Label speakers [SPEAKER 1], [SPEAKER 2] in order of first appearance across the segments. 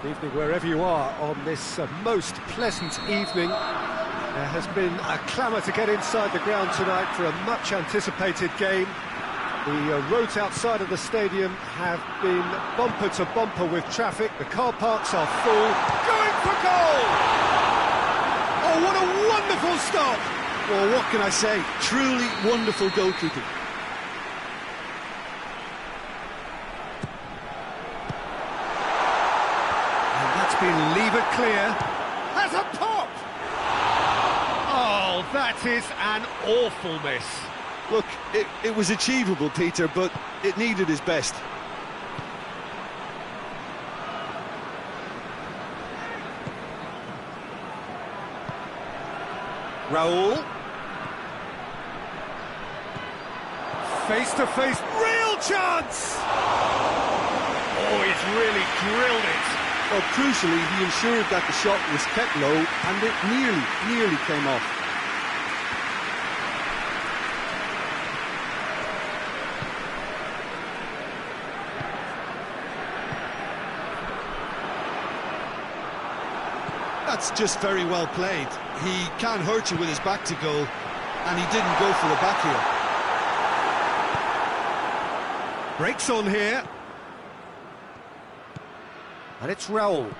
[SPEAKER 1] Good evening wherever you are on this most pleasant evening. There has been a clamour to get inside the ground tonight for a much-anticipated game. The roads outside of the stadium have been bumper to bumper with traffic. The car parks are full. Going for goal! Oh, what a wonderful stop!
[SPEAKER 2] Well, what can I say? Truly wonderful goalkeeping.
[SPEAKER 1] And that's been levered clear. Has a pop! Oh, that is an awful miss.
[SPEAKER 2] Look, it was achievable, Peter, but it needed his best.
[SPEAKER 1] Raul. Face to face, real chance! Oh, he's really drilled it.
[SPEAKER 2] Well, crucially, he ensured that the shot was kept low and it nearly came off. That's just very well played. He can't hurt you with his back to goal, and he didn't go for the back heel.
[SPEAKER 1] Breaks on here. And it's Raul.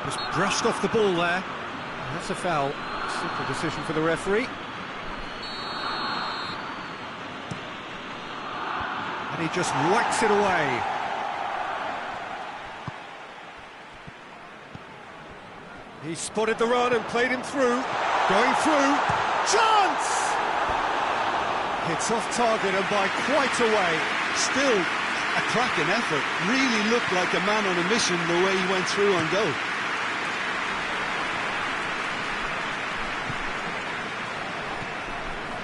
[SPEAKER 1] Just brushed off the ball there. That's a foul. Simple decision for the referee. And he just whacks it away. He spotted the run and played him through. Going through. Chance! Hits off target and by quite a way.
[SPEAKER 2] Still a cracking effort. Really looked like a man on a mission the way he went through on goal.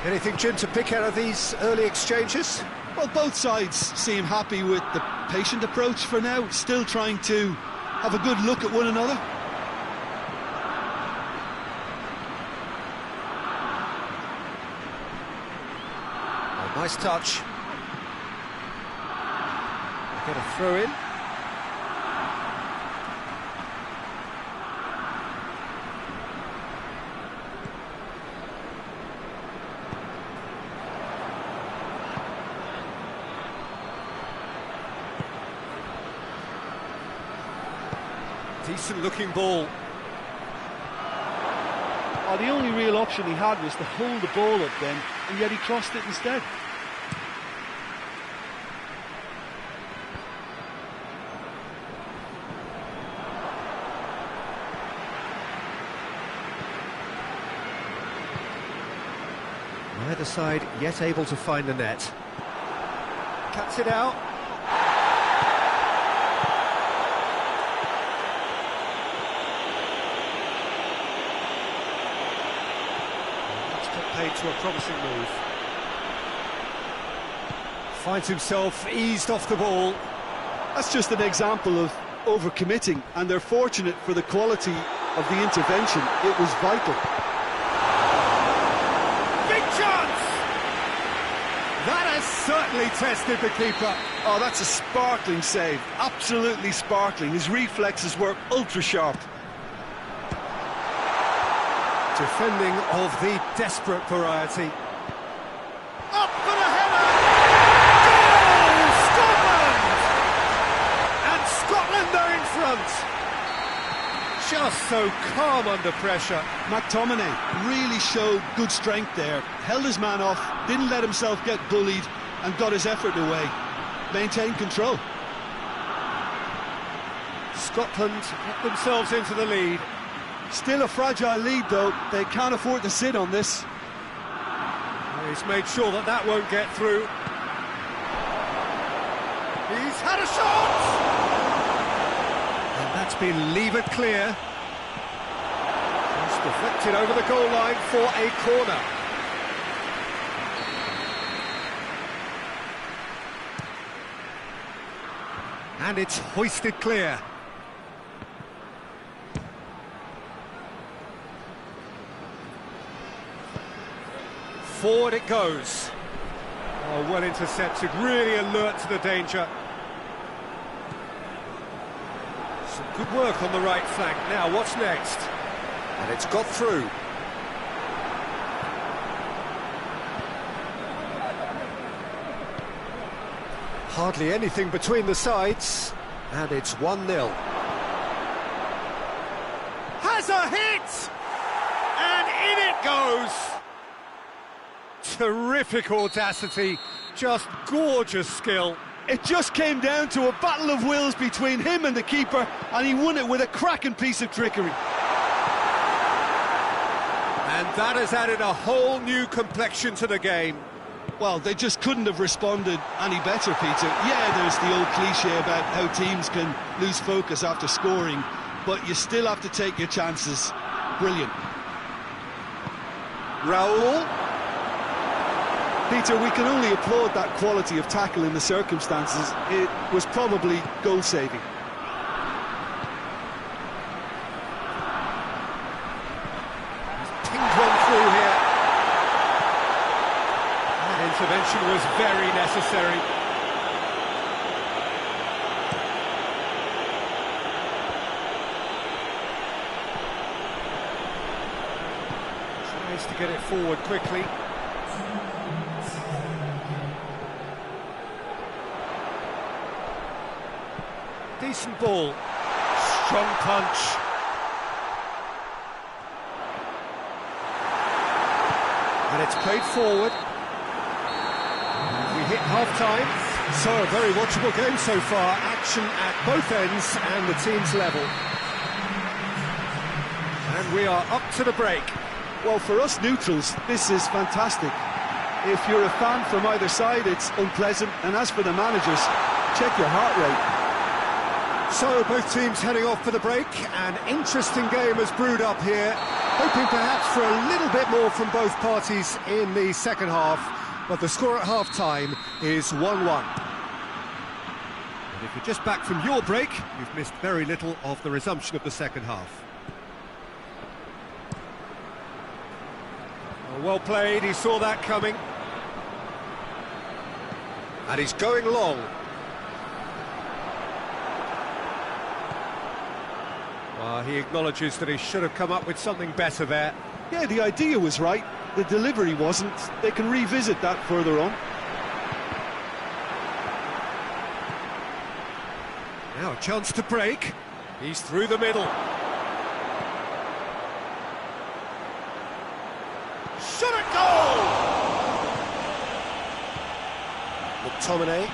[SPEAKER 1] Anything, Jim, to pick out of these early exchanges?
[SPEAKER 2] Well, both sides seem happy with the patient approach for now, still trying to have a good look at one another.
[SPEAKER 1] Oh, nice touch. Get a throw in. Decent looking ball.
[SPEAKER 3] Oh, the only real option he had was to hold the ball up then, and yet he crossed it instead.
[SPEAKER 1] Neither side yet able to find the net. Cuts it out. Paid to a promising move. Finds himself eased off the ball.
[SPEAKER 2] That's just an example of overcommitting, and they're fortunate for the quality of the intervention. It was vital.
[SPEAKER 1] Big chance! That has certainly tested the keeper.
[SPEAKER 2] Oh, that's a sparkling save. Absolutely sparkling. His reflexes were ultra sharp.
[SPEAKER 1] Defending of the desperate variety. Up for the header! Goal! Scotland! And Scotland are in front. Just so calm under pressure.
[SPEAKER 2] McTominay really showed good strength there. Held his man off, didn't let himself get bullied, and got his effort away. Maintained control.
[SPEAKER 1] Scotland get themselves into the lead.
[SPEAKER 2] Still a fragile lead, though. They can't afford to sit on this.
[SPEAKER 1] He's made sure that that won't get through. He's had a shot! And that's been levered clear. Just deflected over the goal line for a corner. And it's hoisted clear. Forward it goes. Oh, well intercepted, really alert to the danger. Some good work on the right flank. Now, what's next? And it's got through. Hardly anything between the sides, and it's 1-0. Has a hit! And in it goes! Terrific audacity, just gorgeous skill.
[SPEAKER 2] It just came down to a battle of wills between him and the keeper, and he won it with a cracking piece of trickery.
[SPEAKER 1] And that has added a whole new complexion to the game.
[SPEAKER 2] Well, they just couldn't have responded any better, Peter. Yeah, there's the old cliche about how teams can lose focus after scoring, but you still have to take your chances. Brilliant.
[SPEAKER 1] Raul.
[SPEAKER 2] Peter, we can only applaud that quality of tackle in the circumstances. It was probably goal-saving.
[SPEAKER 1] Pinged one through here. That intervention was very necessary. Tries to get it forward quickly. Decent ball. Strong punch. And it's played forward. We hit half-time. So, a very watchable game so far. Action at both ends and the team's level. And we are up to the break.
[SPEAKER 2] Well, for us neutrals, this is fantastic. If you're a fan from either side, it's unpleasant. And as for the managers, check your heart rate.
[SPEAKER 1] So, both teams heading off for the break. An interesting game has brewed up here. Hoping perhaps for a little bit more from both parties in the second half. But the score at half-time is 1-1. And if you're just back from your break, you've missed very little of the resumption of the second half. Well played, he saw that coming. And he's going long. Well, he acknowledges that he should have come up with something better there.
[SPEAKER 2] Yeah, the idea was right, the delivery wasn't. They can revisit that further on.
[SPEAKER 1] Now a chance to break. He's through the middle. Shot at goal! McTominay.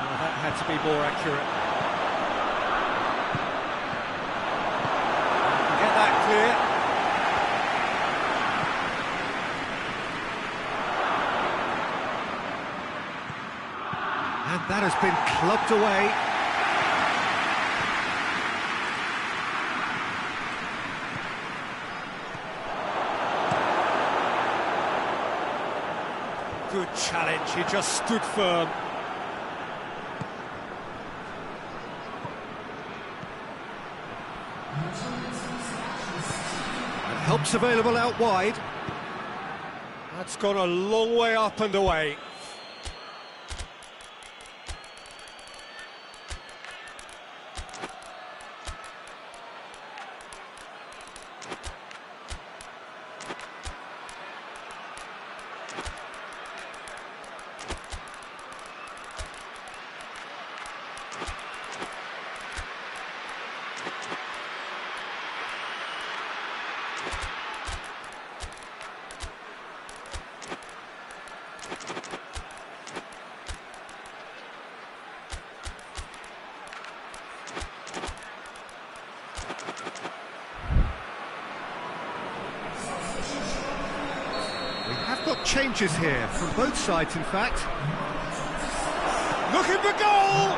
[SPEAKER 1] Well, that had to be more accurate. Get that clear. And that has been clubbed away. Good challenge, he just stood firm. And help's available out wide. That's gone a long way up and away. Got changes here from both sides, in fact. Looking for goal!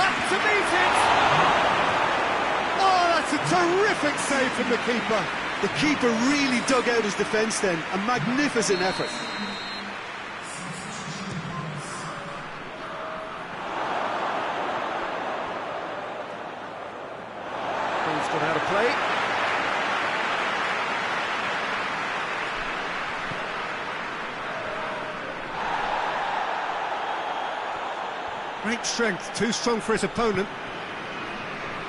[SPEAKER 1] Up to meet it! Oh, that's a terrific save from the keeper.
[SPEAKER 2] The keeper really dug out his defence then, a magnificent effort.
[SPEAKER 1] Ball's gone out of play. Great strength, too strong for his opponent.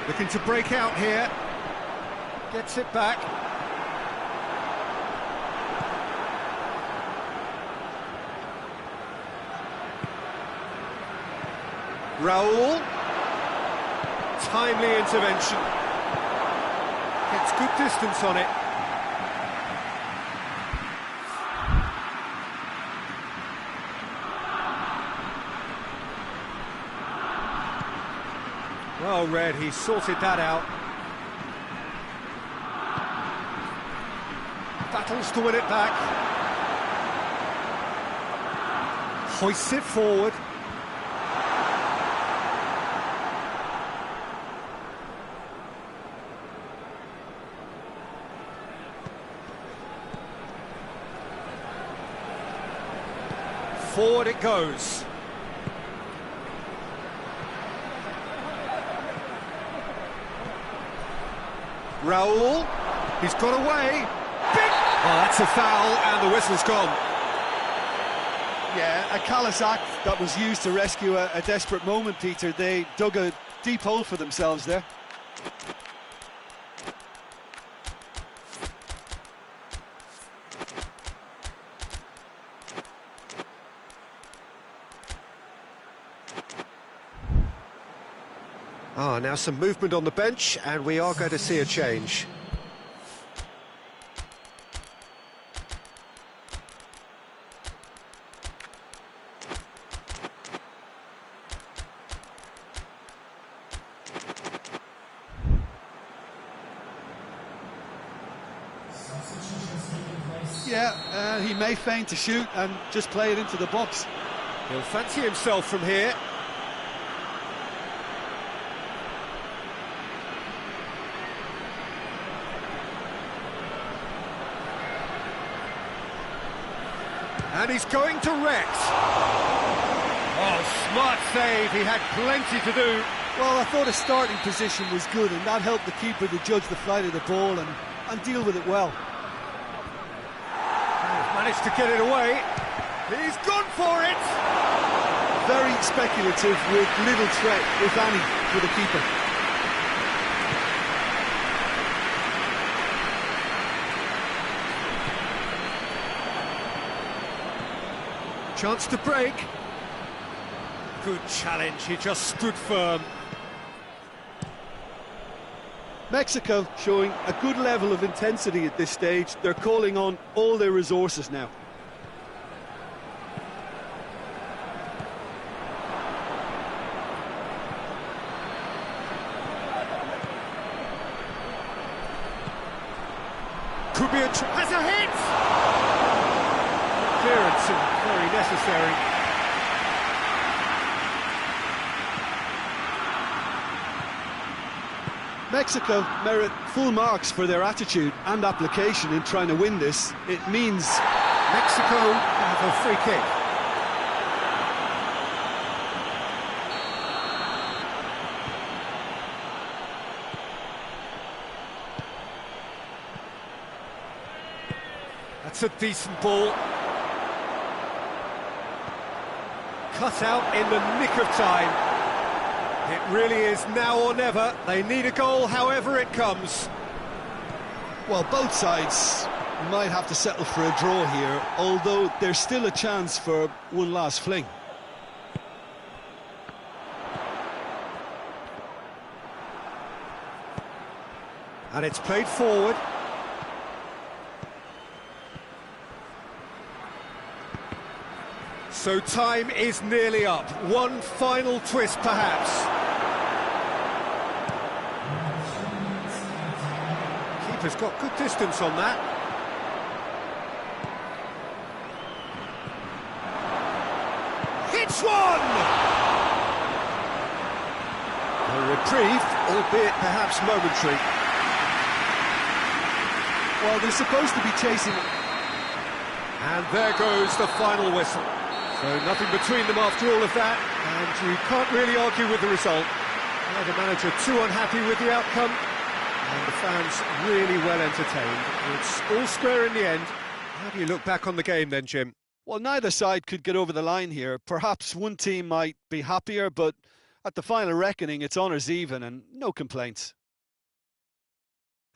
[SPEAKER 1] Looking to break out here. Gets it back. Raul. Timely intervention. Gets good distance on it. Well read, he sorted that out. Battles to win it back. Hoists it forward. Forward it goes. Raul, he's got away. Big! Oh, that's a foul, and the whistle's gone.
[SPEAKER 2] Yeah, a callous act that was used to rescue a desperate moment, Peter. They dug a deep hole for themselves there.
[SPEAKER 1] Now some movement on the bench, and we are going to see a change.
[SPEAKER 2] Yeah, he may feign to shoot and just play it into the box.
[SPEAKER 1] He'll fancy himself from here. And he's going to Rex. Oh, smart save, he had plenty to do.
[SPEAKER 2] Well, I thought his starting position was good, and that helped the keeper to judge the flight of the ball and deal with it well.
[SPEAKER 1] He's managed to get it away. He's gone for it.
[SPEAKER 2] Very speculative with little threat, if any, for the keeper.
[SPEAKER 1] Chance to break. Good challenge, he just stood firm.
[SPEAKER 2] Mexico showing a good level of intensity at this stage. They're calling on all their resources now.
[SPEAKER 1] Could be has a hit! Clearance and very necessary.
[SPEAKER 2] Mexico merit full marks for their attitude and application in trying to win this. It means
[SPEAKER 1] Mexico have a free kick. That's a decent ball. Cut out in the nick of time. It really is now or never. They need a goal however it comes.
[SPEAKER 2] Well, both sides might have to settle for a draw here, although there's still a chance for one last fling.
[SPEAKER 1] And it's played forward. So time is nearly up. One final twist, perhaps. Keeper's got good distance on that. Hits one! A reprieve, albeit perhaps momentary.
[SPEAKER 2] Well, they're supposed to be chasing it.
[SPEAKER 1] And there goes the final whistle. So nothing between them after all of that, and you can't really argue with the result. Now the manager too unhappy with the outcome, And the fans really well entertained. It's all square in the end. How do you look back on the game then, Jim?
[SPEAKER 2] Well, neither side could get over the line here. Perhaps one team might be happier, but at the final reckoning, it's honours even and no complaints.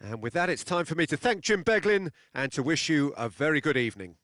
[SPEAKER 1] And with that, it's time for me to thank Jim Beglin and to wish you a very good evening.